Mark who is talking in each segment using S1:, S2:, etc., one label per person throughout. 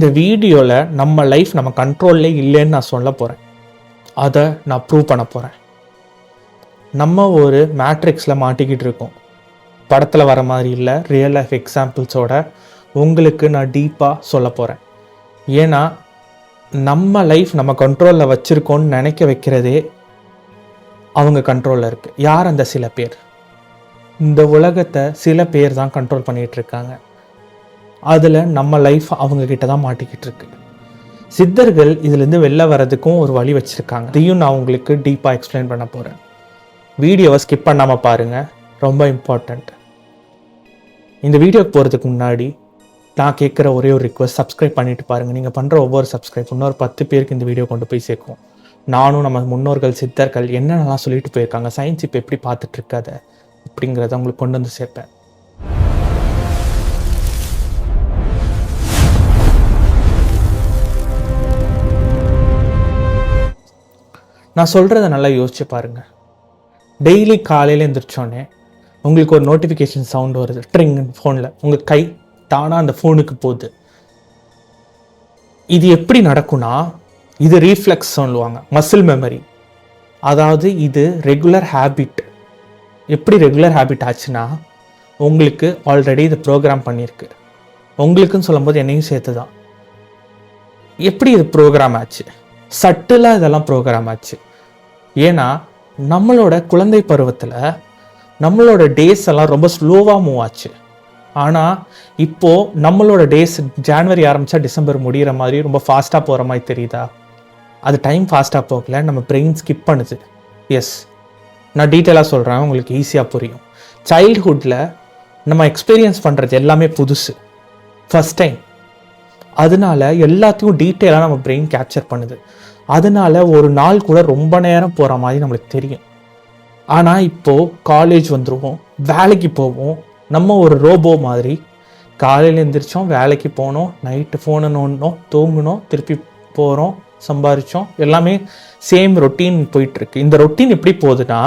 S1: இந்த வீடியோவில் நம்ம லைஃப் நம்ம கண்ட்ரோல்லே இல்லைன்னு நான் சொல்ல போகிறேன். அதை நான் ப்ரூவ் பண்ண போகிறேன். நம்ம ஒரு மேட்ரிக்ஸில் மாட்டிக்கிட்டு இருக்கோம். படத்தில் வர மாதிரி இல்லை, ரியல் லைஃப் எக்ஸாம்பிள்ஸோட உங்களுக்கு நான் டீப்பாக சொல்ல போகிறேன். ஏன்னா நம்ம லைஃப் நம்ம கண்ட்ரோலில் வச்சுருக்கோன்னு நினைக்க வைக்கிறதே அவங்க கண்ட்ரோலில் இருக்குது. யார் அந்த சில பேர்? இந்த உலகத்தை சில பேர் தான் கண்ட்ரோல் பண்ணிகிட்ருக்காங்க. அதில் நம்ம லைஃப் அவங்கக்கிட்ட தான் மாட்டிக்கிட்டு இருக்கு. சித்தர்கள் இதுலேருந்து வெளில வர்றதுக்கும் ஒரு வழி வச்சுருக்காங்க. இதையும் நான் உங்களுக்கு டீப்பாக எக்ஸ்பிளைன் பண்ண போகிறேன். வீடியோவை ஸ்கிப் பண்ணாமல் பாருங்கள், ரொம்ப இம்பார்ட்டண்ட். இந்த வீடியோக்கு போகிறதுக்கு முன்னாடி நான் கேட்குற ஒரே ஒரு ரிக்வஸ்ட், சப்ஸ்கிரைப் பண்ணிட்டு பாருங்கள். நீங்கள் பண்ணுற ஒவ்வொரு சப்ஸ்கிரைப் இன்னொரு 10 பேருக்கு இந்த வீடியோ கொண்டு போய் சேர்க்கும். நானும் நம்ம முன்னோர்கள் சித்தர்கள் என்னென்னலாம் சொல்லிட்டு போயிருக்காங்க, சயின்ஸ் இப்போ எப்படி பார்த்துட்ருக்காத அப்படிங்கிறத உங்களுக்கு கொண்டு வந்து சேர்ப்பேன். நான் சொல்கிறத நல்லா யோசிச்சு பாருங்கள். டெய்லி காலையில் எழுந்திரிச்சோன்னே உங்களுக்கு ஒரு நோட்டிஃபிகேஷன் சவுண்ட் வருது, ட்ரிங் ஃபோனில். உங்கள் கை தானாக அந்த ஃபோனுக்கு போகுது. இது எப்படி நடக்கும்னா, இது ரீஃப்ளெக்ஸ் சொல்லுவாங்க, மசில் மெமரி. அதாவது இது ரெகுலர் ஹேபிட். எப்படி ரெகுலர் ஹேபிட் ஆச்சுன்னா, உங்களுக்கு ஆல்ரெடி இது ப்ரோக்ராம் பண்ணியிருக்கு. உங்களுக்குன்னு சொல்லும்போது என்னையும் சேர்த்து தான். எப்படி இது ப்ரோக்ராம் ஆச்சு? சட்டிலாக இதெல்லாம் ப்ரோக்ராம் ஆச்சு. ஏன்னா நம்மளோட குழந்தை பருவத்தில் நம்மளோட டேஸ் எல்லாம் ரொம்ப ஸ்லோவாக மூவ் ஆச்சு. ஆனால் இப்போது நம்மளோட டேஸ் ஜான்வரி ஆரம்பித்தா டிசம்பர் முடிகிற மாதிரி ரொம்ப ஃபாஸ்ட்டாக போகிற மாதிரி தெரியுதா? அது டைம் ஃபாஸ்ட்டாக போகல, நம்ம பிரெயின் ஸ்கிப் பண்ணுது. எஸ், நான் டீட்டெயிலாக சொல்கிறேன், உங்களுக்கு ஈஸியாக புரியும். சைல்ட்ஹுட்டில் நம்ம எக்ஸ்பீரியன்ஸ் பண்ணுறது எல்லாமே புதுசு, ஃபஸ்ட் டைம். அதனால எல்லாத்தையும் டீட்டெயிலாக நம்ம பிரெயின் கேப்சர் பண்ணுது. அதனால ஒரு நாள் கூட ரொம்ப நேரம் போகிற மாதிரி நம்மளுக்கு தெரியும். ஆனால் இப்போது காலேஜ் வந்துடுவோம், வேலைக்கு போவோம். நம்ம ஒரு ரோபோ மாதிரி காலையில் எழுந்திரிச்சோம், வேலைக்கு போனோம், நைட்டு ஃபோனை நோண்டினோம், தூங்கினோம், திருப்பி போகிறோம், சம்பாதிச்சோம். எல்லாமே சேம் ரொட்டீன் போயிட்டுருக்கு. இந்த ரொட்டீன் எப்படி போகுதுன்னா,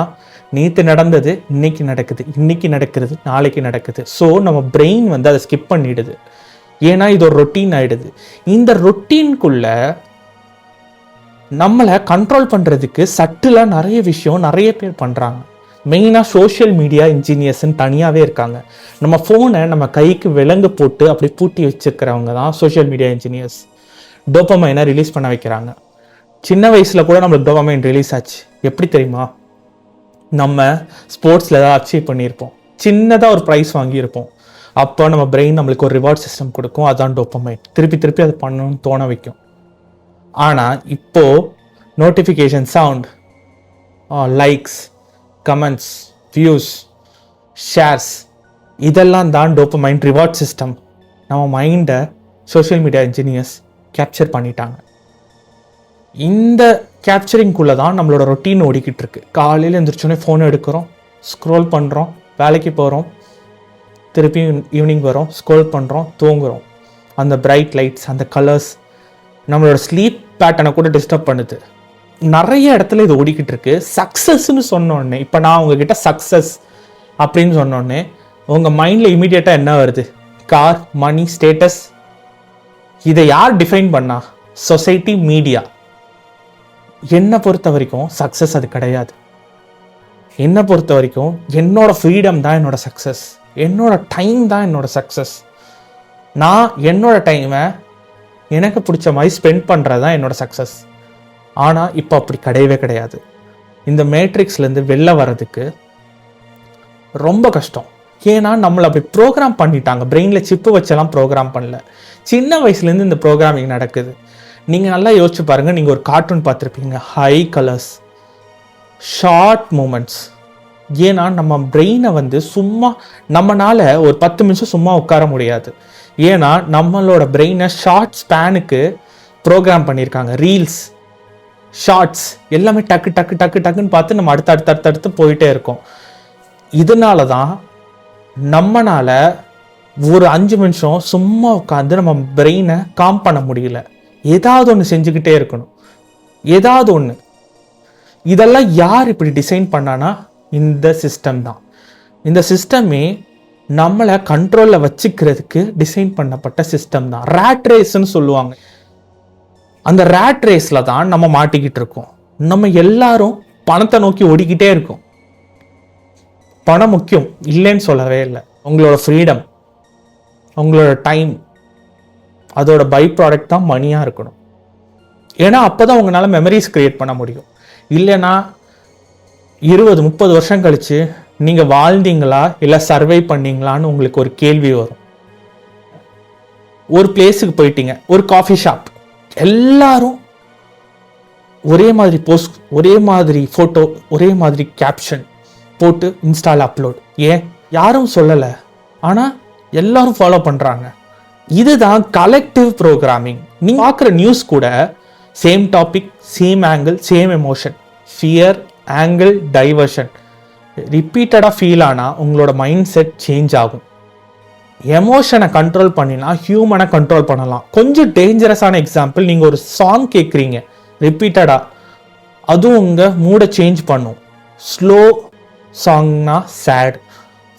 S1: நேற்று நடந்தது இன்னைக்கு நடக்குது, இன்னைக்கு நடக்கிறது நாளைக்கு நடக்குது. ஸோ நம்ம பிரெயின் வந்து அதை ஸ்கிப் பண்ணிடுது. ஏன்னா இது ஒரு ரொட்டீன் ஆகிடுது. இந்த ரொட்டீனுக்குள்ள நம்மளை கண்ட்ரோல் பண்ணுறதுக்கு சட்டிலாக நிறைய விஷயம் நிறைய பேர் பண்ணுறாங்க. மெயினாக சோஷியல் மீடியா இன்ஜினியர்ஸ்ன்னு தனியாகவே இருக்காங்க. நம்ம ஃபோனை நம்ம கைக்கு விலங்கு போட்டு அப்படி பூட்டி வச்சுருக்கிறவங்க தான் சோஷியல் மீடியா இன்ஜினியர்ஸ். டோபமைனை ரிலீஸ் பண்ண வைக்கிறாங்க. சின்ன வயசில் கூட நம்மளுக்கு டோபமைன் ரிலீஸ் ஆச்சு. எப்படி தெரியுமா? நம்ம ஸ்போர்ட்ஸில் ஏதாவது அச்சீவ் பண்ணியிருப்போம், சின்னதாக ஒரு ப்ரைஸ் வாங்கியிருப்போம். அப்போ நம்ம பிரெயின் நம்மளுக்கு ஒரு ரிவார்ட் சிஸ்டம் கொடுக்கும், அதுதான் டோபமைன். திருப்பி திருப்பி அதை பண்ணணும்னு தோண வைக்கும். ஆனால் இப்போது notification sound, likes, comments, views, shares, இதெல்லாம் தான் டோபமைன் ரிவார்ட் சிஸ்டம். நம்ம மைண்டை சோஷியல் மீடியா இன்ஜினியர்ஸ் கேப்சர் பண்ணிட்டாங்க. இந்த கேப்சரிங்குள்ளே தான் நம்மளோட ரொட்டீன் ஓடிக்கிட்டு இருக்கு. காலையில் எழுந்திரிச்சோன்னே ஃபோனை எடுக்கிறோம், ஸ்க்ரோல் பண்ணுறோம், வேலைக்கு போகிறோம், திருப்பி ஈவினிங் வரோம், ஸ்க்ரோல் பண்ணுறோம், தூங்குகிறோம். அந்த பிரைட் லைட்ஸ், அந்த கலர்ஸ் நம்மளோட ஸ்லீப் பேட்டர்னை கூட டிஸ்டர்ப் பண்ணுது. நிறைய இடத்துல இது ஓடிக்கிட்டு இருக்கு. சக்ஸஸ்ன்னு சொன்னோடனே, இப்போ நான் உங்ககிட்ட சக்ஸஸ் அப்படின்னு சொன்னோடனே உங்கள் மைண்டில் இமீடியட்டாக என்ன வருது? கார், மணி, ஸ்டேட்டஸ். இதை யார் டிஃபைன் பண்ணா? Society, media. என்னை பொறுத்த வரைக்கும் சக்ஸஸ் அது கிடையாது. என்னை பொறுத்த வரைக்கும் என்னோட ஃப்ரீடம் தான் என்னோட சக்ஸஸ். என்னோட டைம் தான் என்னோட சக்ஸஸ். நான் என்னோட டைமை எனக்கு பிடிச்ச மாதிரி ஸ்பெண்ட் பண்ணுறது தான் என்னோட சக்ஸஸ். ஆனால் இப்போ அப்படி கிடையவே கிடையாது. இந்த மேட்ரிக்ஸ்லேருந்து வெளில வர்றதுக்கு ரொம்ப கஷ்டம். ஏன்னா நம்மளை அப்படி ப்ரோக்ராம் பண்ணிட்டாங்க. பிரெயினில் சிப்பு வச்செல்லாம் ப்ரோக்ராம் பண்ணல, சின்ன வயசுலேருந்து இந்த ப்ரோக்ராமிங் நடக்குது. நீங்கள் நல்லா யோசிச்சு பாருங்கள். நீங்கள் ஒரு கார்ட்டூன் பார்த்துருப்பீங்க, ஹை கலர்ஸ், ஷார்ட் மூமெண்ட்ஸ். ஏன்னா நம்ம பிரெயினை வந்து சும்மா நம்மளால் ஒரு 10 நிமிஷம் சும்மா உட்கார முடியாது. ஏன்னா நம்மளோட பிரெயினை ஷார்ட் ஸ்பேனுக்கு ப்ரோக்ராம் பண்ணியிருக்காங்க. ரீல்ஸ், ஷார்ட்ஸ் எல்லாமே டக்கு டக்கு டக்கு டக்குன்னு பார்த்து நம்ம அடுத்தடுத்து போயிட்டே இருக்கோம். இதனால தான் நம்மளால் ஒரு 5 நிமிஷம் சும்மா உட்காந்து நம்ம பிரெயினை காம் பண்ண முடியல. ஏதாவது ஒன்று செஞ்சுக்கிட்டே இருக்கணும், ஏதாவது ஒன்று. இதெல்லாம் யார் இப்படி டிசைன் பண்ணானா? இந்த சிஸ்டம் தான். இந்த சிஸ்டமே நம்மளை கண்ட்ரோலில் வச்சுக்கிறதுக்கு டிசைன் பண்ணப்பட்ட சிஸ்டம் தான். ரேட் ரேஸ்ன்னு சொல்லுவாங்க. அந்த ரேட் ரேஸில் தான் நம்ம மாட்டிக்கிட்டு இருக்கோம். நம்ம எல்லாரும் பணத்தை நோக்கி ஓடிக்கிட்டே இருக்கோம். பணம் முக்கியம் இல்லைன்னு சொல்லவே இல்லை. உங்களோட ஃப்ரீடம், உங்களோட டைம், அதோட பை ப்ராடக்ட் தான் மணியாக இருக்கணும். ஏன்னா அப்போ தான் உங்களால் மெமரிஸ் க்ரியேட் பண்ண முடியும். இல்லைன்னா 20-30 வருஷம் கழித்து நீங்கள் வாழ்ந்தீங்களா இல்லை சர்வை பண்ணீங்களான்னு உங்களுக்கு ஒரு கேள்வி வரும். ஒரு பிளேஸுக்கு போயிட்டீங்க, ஒரு காஃபி ஷாப், எல்லாரும் ஒரே மாதிரி போஸ்ட், ஒரே மாதிரி ஃபோட்டோ, ஒரே மாதிரி கேப்ஷன் போட்டு இன்ஸ்டால அப்லோட். ஏன் யாரும் சொல்லலை, ஆனால் எல்லாரும் ஃபாலோ பண்ணுறாங்க. இதுதான் கலெக்டிவ் ப்ரோக்ராமிங். நீங்கள் பார்க்குற நியூஸ் கூட same topic, same angle, same emotion, fear, angle, diversion ரிப்பீட்டடாக ஃபீல் ஆனால் உங்களோட மைண்ட் செட் சேஞ்ச் ஆகும். எமோஷனை கண்ட்ரோல் பண்ணினா ஹியூமனை கண்ட்ரோல் பண்ணலாம். கொஞ்சம் டேஞ்சரஸான எக்ஸாம்பிள், நீங்கள் ஒரு சாங் கேட்குறீங்க ரிப்பீட்டடாக, அதுவும் உங்கள் மூடை சேஞ்ச் பண்ணும். ஸ்லோ சாங்னா சேட்,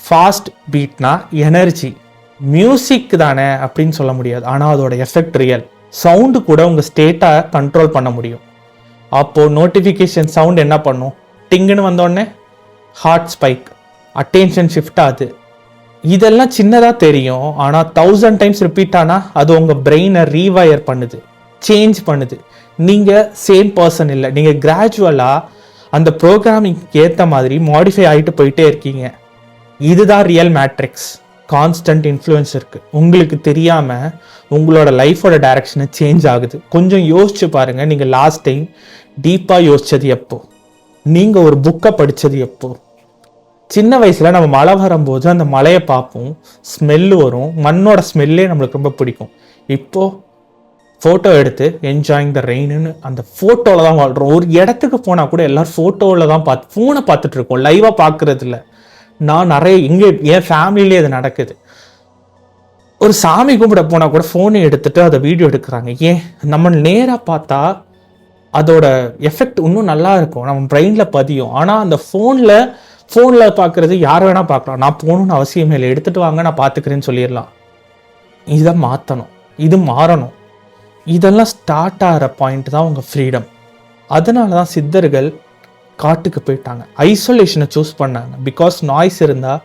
S1: ஃபாஸ்ட் பீட்னா எனர்ஜி. மியூசிக் தானே அப்படின்னு சொல்ல முடியாது, ஆனால் அதோட எஃபெக்ட் ரியல். சவுண்டு கூட உங்கள் ஸ்டேட்டை கண்ட்ரோல் பண்ண முடியும். அப்போது நோட்டிஃபிகேஷன் சவுண்ட் என்ன பண்ணும்? டிங்குன்னு வந்தோடனே ஹார்ட் ஸ்பைக், அட்டென்ஷன் ஷிஃப்ட் ஆகுது. இதெல்லாம் சின்னதாக தெரியும், ஆனால் 1000 டைம்ஸ் ரிப்பீட் ஆனால் அது உங்கள் பிரெயினை ரீவயர் பண்ணுது, சேஞ்ச் பண்ணுது. நீங்கள் சேம் பர்சன் இல்லை, நீங்கள் கிராஜுவலாக அந்த ப்ரோக்ராமிங் ஏற்ற மாதிரி மாடிஃபை ஆகிட்டு போயிட்டே இருக்கீங்க. இதுதான் ரியல் மேட்ரிக்ஸ். கான்ஸ்டன்ட் இன்ஃப்ளூயன்ஸ் இருக்குது. உங்களுக்கு தெரியாமல் உங்களோட லைஃபோட டைரக்ஷனை சேஞ்ச் ஆகுது. கொஞ்சம் யோசிச்சு பாருங்கள், நீங்கள் லாஸ்ட் டைம் டீப்பாக யோசித்தது எப்போ? நீங்கள் ஒரு புக்கை படித்தது எப்போ? சின்ன வயசில் நம்ம மழை வரும்போது அந்த மலையை பார்ப்போம், ஸ்மெல்லு வரும், மண்ணோட ஸ்மெல்லே நம்மளுக்கு ரொம்ப பிடிக்கும். இப்போது ஃபோட்டோ எடுத்து என்ஜாயிங் த ரெயின்னு அந்த ஃபோட்டோவில் தான் வாழ்கிறோம். ஒரு இடத்துக்கு போனால் கூட எல்லோரும் ஃபோட்டோவில் தான் ஃபோனை பார்த்துட்டு இருக்கோம், லைவாக பார்க்குறது இல்லை. நான் நிறைய என் ஃபேமிலியிலே இது நடக்குது. ஒரு சாமி கும்பிட போனால் கூட ஃபோனை எடுத்துகிட்டு அதை வீடியோ எடுக்கிறாங்க. ஏன்? நம்ம நேராக பார்த்தா அதோட எஃபெக்ட் இன்னும் நல்லா இருக்கும், நம்ம பிரெயினில் பதியும். ஆனால் அந்த ஃபோனில் பார்க்குறது யார் வேணால் பார்க்கலாம். நான் போகணுன்னு அவசியமே இல்லை, எடுத்துகிட்டு வாங்க நான் பார்த்துக்கிறேன்னு சொல்லிடலாம். இதை மாற்றணும், இது மாறணும். இதெல்லாம் ஸ்டார்ட் ஆகிற பாயிண்ட் தான் உங்கள் ஃப்ரீடம். அதனால தான் சித்தர்கள் காட்டுக்கு போயிட்டாங்க, ஐசோலேஷனை சூஸ் பண்ணாங்க. பிகாஸ் நாய்ஸ் இருந்தால்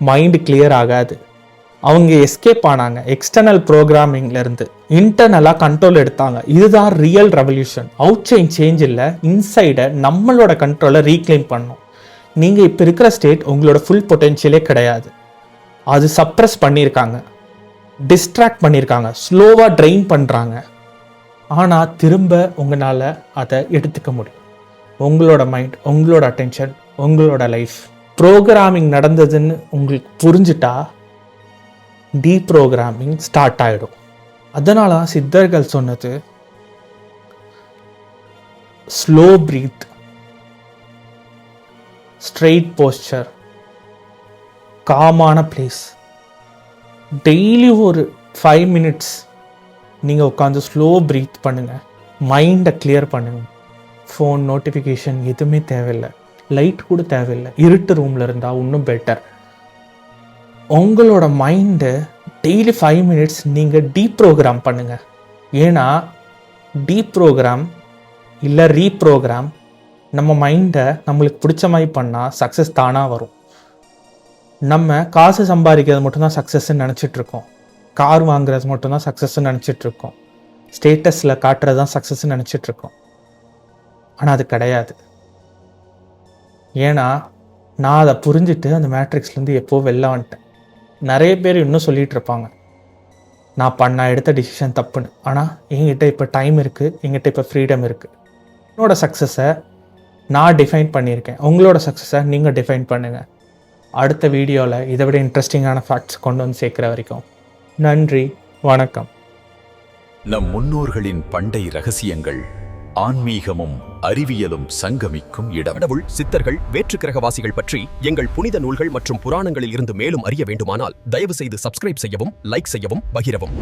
S1: மைண்டு கிளியர் ஆகாது. அவங்க எஸ்கேப் ஆனாங்க எக்ஸ்டர்னல் ப்ரோக்ராமிங்லேருந்து, இன்டர்னலாக கண்ட்ரோல் எடுத்தாங்க. இதுதான் real revolution. Outside change இல்லை, இன்சைடை நம்மளோட கண்ட்ரோலை ரீக்ளைம் பண்ணணும். நீங்கள் இப்போ இருக்கிற ஸ்டேட் உங்களோட ஃபுல் பொட்டென்ஷியலே கிடையாது. அது சப்ரஸ் பண்ணியிருக்காங்க, டிஸ்ட்ராக்ட் பண்ணியிருக்காங்க, ஸ்லோவாக ட்ரெயின் பண்ணுறாங்க. ஆனால் திரும்ப உங்களால் அதை எடுத்துக்க முடியும். உங்களோட மைண்ட், உங்களோட அட்டென்ஷன், உங்களோட லைஃப். ப்ரோக்ராமிங் நடந்ததுன்னு உங்களுக்கு புரிஞ்சுட்டா டீப்ரோக்ராமிங் ஸ்டார்ட் ஆகிடும். அதனால தான் சித்தர்கள் சொன்னது ஸ்லோ பிரீத், ஸ்ட்ரெயிட் போஸ்டர், காமான பிளேஸ். டெய்லி ஒரு 5 மினிட்ஸ் நீங்கள் உட்காந்து ஸ்லோ பிரீத் பண்ணுங்கள், மைண்டை கிளியர் பண்ணுங்கள். ஃபோன் நோட்டிஃபிகேஷன் எதுவுமே தேவையில்லை, லைட் கூட தேவையில்லை. இருட்டு ரூமில் இருந்தால் இன்னும் பெட்டர். உங்களோட மைண்டை டெய்லி 5 மினிட்ஸ் நீங்கள் டீப்ரோக்ராம் பண்ணுங்கள். ஏன்னா டீப்ரோக்ராம் இல்லை ரீப்ரோக்ராம் நம்ம மைண்டை நம்மளுக்கு பிடிச்ச மாதிரி பண்ணால் சக்ஸஸ் தானாக வரும். நம்ம காசு சம்பாதிக்கிறது மட்டும்தான் சக்ஸஸ்ன்னு நினச்சிட்ருக்கோம், கார் வாங்குறது மட்டும்தான் சக்ஸஸ்ன்னு நினச்சிட்ருக்கோம், ஸ்டேட்டஸில் காட்டுறது தான் சக்ஸஸ்ன்னு நினச்சிட்ருக்கோம். ஆனால் அது கிடையாது. ஏன்னா நான் அதை புரிஞ்சுட்டு அந்த மேட்ரிக்ஸ்லேருந்து எப்போது வெளில வந்துட்டேன். நிறைய பேர் இன்னும் சொல்லிகிட்டு இருப்பாங்க நான் எடுத்த டிசிஷன் தப்புன்னு. ஆனால் என்கிட்ட இப்போ டைம் இருக்குது, என்கிட்ட இப்போ ஃப்ரீடம் இருக்குது. என்னோட சக்ஸஸை நான் டிஃபைன் பண்ணியிருக்கேன், உங்களோட சக்ஸஸை நீங்கள் டிஃபைன் பண்ணுங்கள். அடுத்த வீடியோவில் இதை விட இன்ட்ரெஸ்டிங்கான ஃபேக்ட்ஸ் கொண்டு வந்து சேர்க்குற வரைக்கும் நன்றி, வணக்கம்.
S2: நம் முன்னோர்களின் பண்டை ரகசியங்கள், ஆன்மீகமும் அறிவியலும் சங்கமிக்கும் இடம். கடவுள், சித்தர்கள், வேற்றுக்கிரகவாசிகள் பற்றி எங்கள் புனித நூல்கள் மற்றும் புராணங்களில் இருந்து மேலும் அறிய வேண்டுமானால் தயவு செய்து சப்ஸ்கிரைப் செய்யவும், லைக் செய்யவும், பகிரவும்.